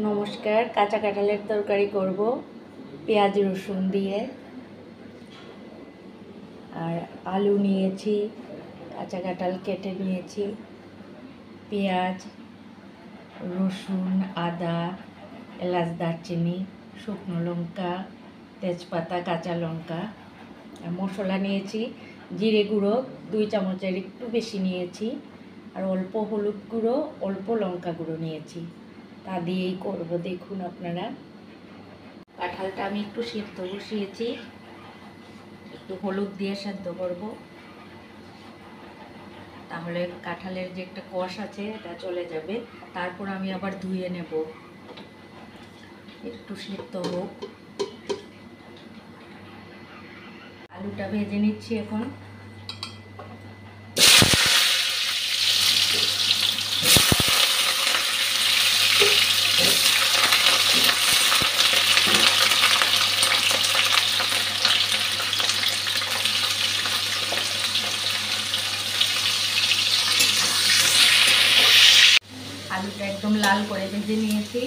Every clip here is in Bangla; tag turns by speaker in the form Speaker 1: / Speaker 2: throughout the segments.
Speaker 1: নমস্কার, কাঁচা কাঁঠালের তরকারি করব পেঁয়াজ রসুন দিয়ে। আর আলু নিয়েছি, কাঁচা কাঁঠাল কেটে নিয়েছি, পেঁয়াজ রসুন আদা এলাচ দারচিনি শুকনো লঙ্কা তেজপাতা কাঁচা লঙ্কা। আর মশলা নিয়েছি জিরে গুঁড়ো 2 চামচের একটু বেশি নিয়েছি, আর অল্প হলুদ গুঁড়ো অল্প লঙ্কা গুঁড়ো নিয়েছি। তা দিয়েই করবো। দেখুন আপনারা, কাঁঠালটা আমি একটু সেদ্ধ বসিয়েছি, একটু হলুদ দিয়ে সেদ্ধ করব, তাহলে কাঁঠালের যে একটা কষ আছে এটা চলে যাবে। তারপর আমি আবার ধুয়ে নেব, একটু সেদ্ধ হোক। আলুটা ভেজে নিচ্ছি এখন। আলুটা একদম লাল করে ভেজে নিয়েছি।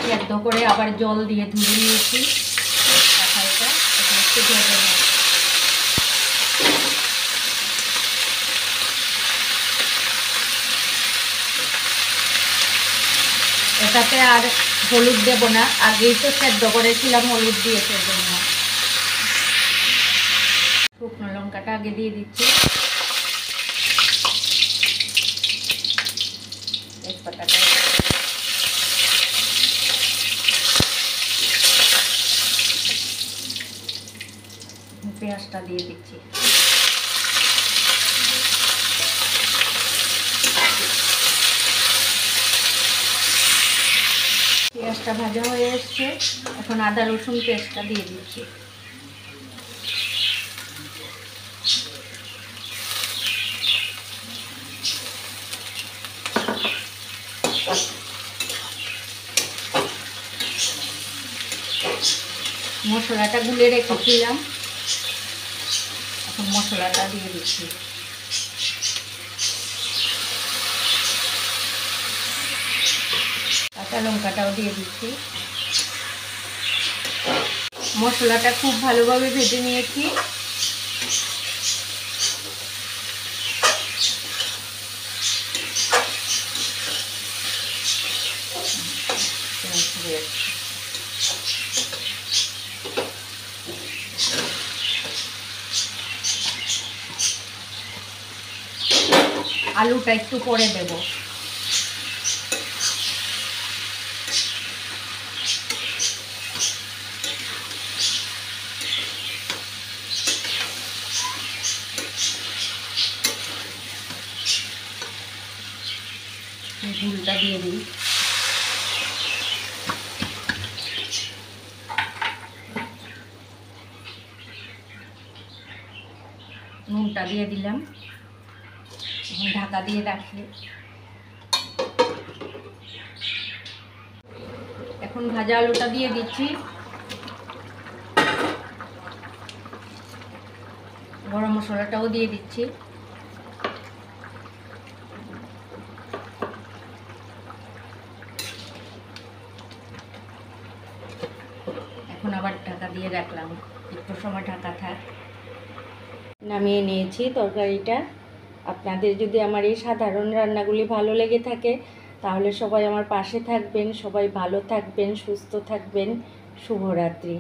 Speaker 1: সেদ্ধ করে আবার জল দিয়ে ধুয়ে নিয়েছি কাঁঠালটা। একটু ভেজে নেব। এটাতে আর হলুদ দেব না, আগেই তো সেদ্ধ করেছিলাম হলুদ দিয়ে, সেজন্য। শুকনো লঙ্কাটা আগে দিয়ে দিচ্ছি, তেজপাতাটা, পেঁয়াজটা দিয়ে দিচ্ছি। পেঁয়াজটা ভাজা হয়ে এসছে, এখন আদা রসুন পেস্টটা দিয়ে দিচ্ছি। মশলাটা গুলে রেখেছিলাম, এখন মশলাটা দিয়ে দিচ্ছি। কাঁচা লঙ্কাটাও দিয়ে দিচ্ছি। মশলাটা খুব ভালোভাবে ভেজে নিয়েছি। আলুটা একটু পরে দেব। ঝুলটা দিয়ে দিই। নুনটা দিয়ে দিলাম, ঢাকা দিয়ে রাখি। এখন ভাজা আলুটা দিয়ে দিচ্ছি, গরম মশলাটাও দিয়ে দিচ্ছি। এখন আবার ঢাকা দিয়ে রাখলাম, একটু সময় ঢাকা থাক। নামিয়ে নিয়েছি তরকারিটা। আপনাদের যদি আমার এই সাধারণ রান্নাগুলি ভালো লেগে থাকে তাহলে সবাই আমার পাশে থাকবেন, সবাই ভালো থাকবেন, সুস্থ থাকবেন। শুভরাত্রি।